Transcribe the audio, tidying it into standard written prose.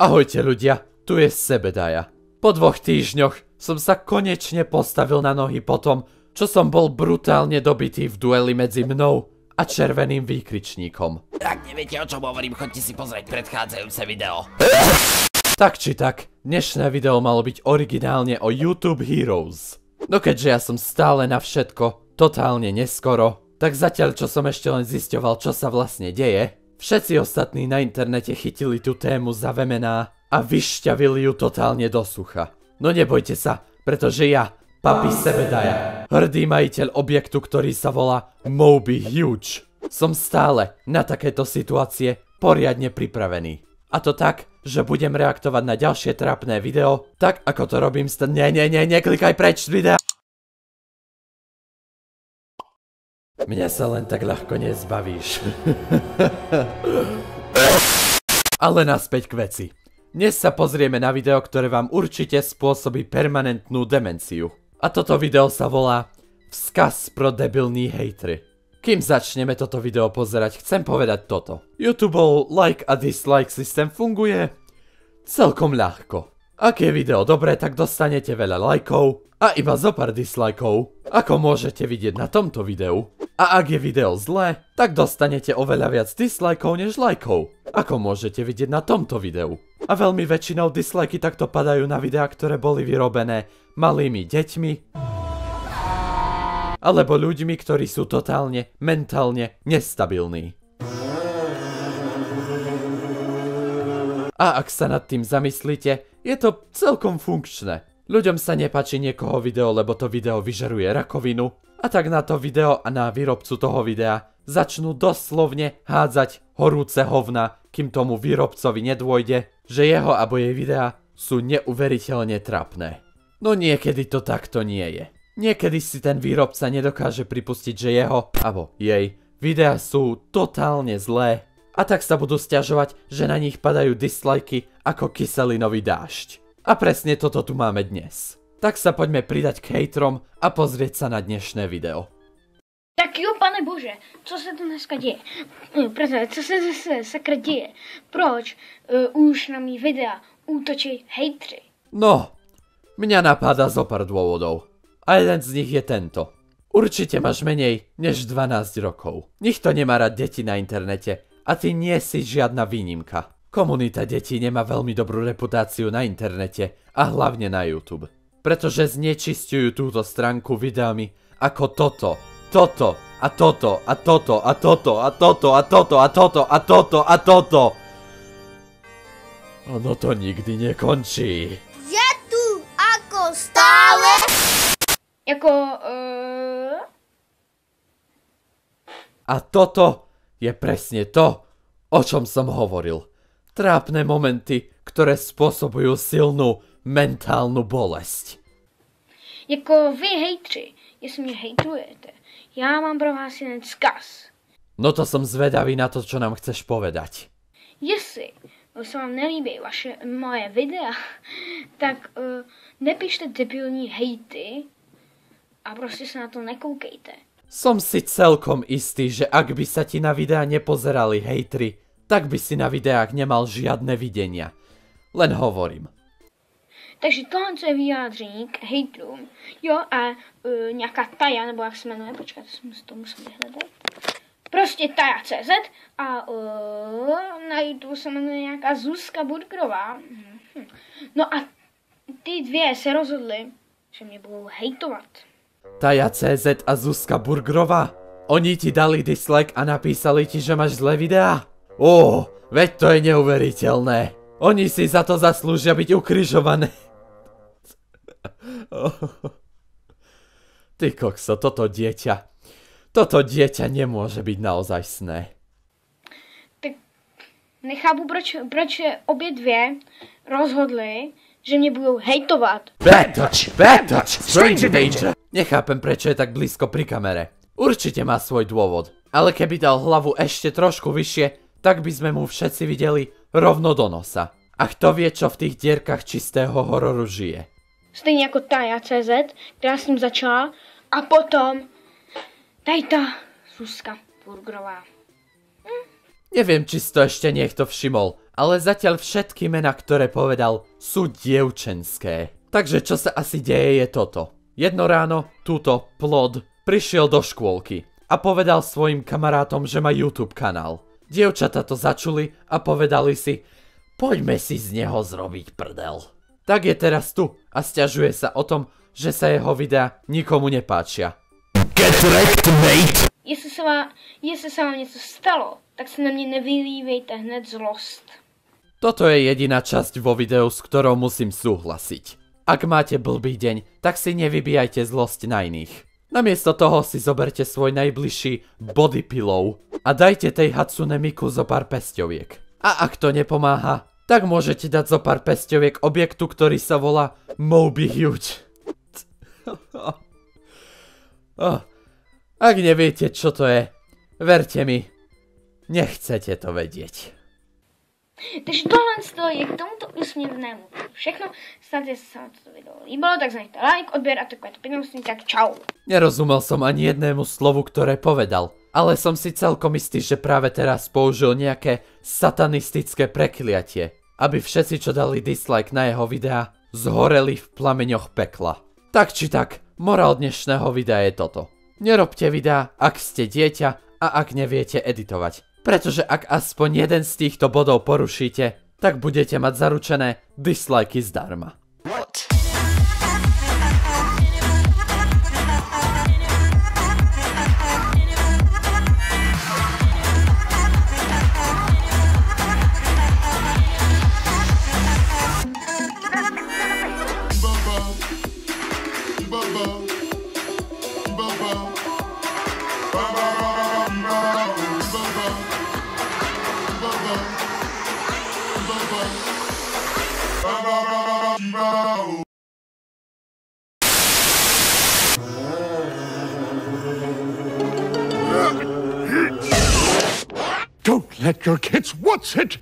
Ahojte ľudia, tu je Sebedaja. Po 2 týždňoch som sa konečne postavil na nohy po tom, čo som bol brutálne dobitý v dueli medzi mnou a červeným výkričníkom. Ak neviete, o čom hovorím, choďte si pozrieť predchádzajúce video. Tak či tak, dnešné video malo byť originálne o YouTube Heroes. No keďže ja som stále na všetko totálne neskoro, tak zatiaľ čo som ešte len zisťoval, čo sa vlastne deje, všetci ostatní na internete chytili tú tému za vemená a vyšťavili ju totálne do sucha. No nebojte sa, pretože ja, Papi Sebedaja, hrdý majiteľ objektu, ktorý sa volá Moby Huge, som stále na takéto situácie poriadne pripravený. A to tak, že budem reaktovať na ďalšie trápne video, tak ako to robím neklikaj preč z videa. Mňa sa len tak ľahko nezbavíš. Ale naspäť k veci. Dnes sa pozrieme na video, ktoré vám určite spôsobí permanentnú demenciu. A toto video sa volá Vzkaz pro debilní hejtry. Kým začneme toto video pozerať, chcem povedať toto. YouTubeov like a dislike systém funguje celkom ľahko. Ak je video dobré, tak dostanete veľa lajkov a iba zo pár dislajkov, ako môžete vidieť na tomto videu. A ak je video zlé, tak dostanete oveľa viac dislajkov než lajkov, ako môžete vidieť na tomto videu. A veľmi väčšinou dislajky takto padajú na videá, ktoré boli vyrobené malými deťmi alebo ľuďmi, ktorí sú totálne, mentálne nestabilní. A ak sa nad tým zamyslíte, je to celkom funkčné. Ľuďom sa nepáči niekoho video, lebo to video vyžaruje rakovinu, a tak na to video a na výrobcu toho videa začnú doslovne hádzať horúce hovna, kým tomu výrobcovi nedôjde, že jeho alebo jej videá sú neuveriteľne trapné. No niekedy to takto nie je. Niekedy si ten výrobca nedokáže pripustiť, že jeho alebo jej videá sú totálne zlé, a tak sa budú sťažovať, že na nich padajú dislajky ako kyselinový dážď. A presne toto tu máme dnes. Tak sa poďme pridať k hejtrom a pozrieť sa na dnešné video. Tak jo, pane bože, co se to dneska děje? Co se zase sakra děje? Proč už na mý videa útočí hejtři? No, mňa napáda zo pár dôvodov. A jeden z nich je tento. Určite máš menej než 12 rokov. Nikto nemá rád deti na internete a ty nie si žiadna výnimka. Komunita detí nemá veľmi dobrú reputáciu na internete a hlavne na YouTube. Pretože znečisťujú túto stránku videami ako toto a toto a toto a toto a toto a toto a toto a toto a toto. Ono to nikdy nekončí. Je tu ako stále. A toto je presne to, o čom som hovoril. Trápne momenty, ktoré spôsobujú silnú mentálnu bolesť. Jako vy hejtři, jestli mě hejtujete, já mám pro vás jeden vzkaz. No to som zvedavý na to, čo nám chceš povedať. Jestli se vám nelíbí moje videa, tak nepište debilní hejty a prostě se na to nekoukejte. Som si celkom istý, že ak by sa ti na videá nepozerali hejtri, tak by si na videách nemal žiadne videnia. Len hovorím. Takže tohle je vyjádření k hejtrům. Jo, a nějaká Taja, nebo jak se jmenuje, počkat, to musím vyhledat. Prostě Taja.cz a na YouTube se jmenuje nějaká Zuzka Burgerová. No a ty dvě se rozhodly, že mě budou hejtovat. Taja.cz a Zuzka Burgerová? Oni ti dali dislike a napísali ti, že máš zlé videá? Veď to je neuveriteľné. Oni si za to zaslúžia byť ukrižované. Ty kokso, toto dieťa nemôže byť naozajstné. Tak nechápu, proč obě dvě rozhodly, že mě budou hejtovat. Bad touch, stranger danger. Nechápem, prečo je tak blízko pri kamere. Určite má svoj dôvod. Ale keby dal hlavu ešte trošku vyššie, tak by sme mu všetci videli rovno do nosa. A kto vie, čo v tých dierkach čistého hororu žije. Stejně jako Taja.cz, která s ním začala, a potom tady ta Zuzka Burgerová. Neviem, či si to ešte niekto všimol, ale zatiaľ všetky mená, ktoré povedal, sú dievčenské. Takže čo sa asi deje je toto. Jedno ráno, túto plod prišiel do škôlky a povedal svojim kamarátom, že má YouTube kanál. Dievčatá to začuli a povedali si, poďme si z neho zrobiť prdel. Tak je teraz tu a sťažuje sa o tom, že sa jeho videa nikomu nepáčia. Get wrecked, mate! Jestli sa vám něco stalo, tak si na mě nevylívejte hned zlost. Toto je jediná časť vo videu, s ktorou musím súhlasiť. Ak máte blbý deň, tak si nevybíjajte zlosť na iných. Namiesto toho si zoberte svoj najbližší body pillow a dajte tej Hatsune Miku zo pár pesťoviek. A ak to nepomáha, tak môžete dať zo pár pesťoviek objektu, ktorý sa volá Moby Huge. Ak neviete, čo to je, verte mi, nechcete to vedieť. Takže tohle je k tomuto úsměvnému všechno. Snad se vám toto video líbilo, tak zanechte like, odběr a takovéto pěknosti, tak čau. Nerozumel som ani jednému slovu, ktoré povedal, ale som si celkom istý, že práve teraz použil nejaké satanistické prekliatie, aby všetci, čo dali dislike na jeho videa, zhoreli v plameňoch pekla. Tak či tak, morál dnešného videa je toto. Nerobte videa, ak ste dieťa a ak neviete editovať. Pretože ak aspoň jeden z týchto bodov porušíte, tak budete mať zaručené dislikey zdarma. What? Don't let your kids watch it!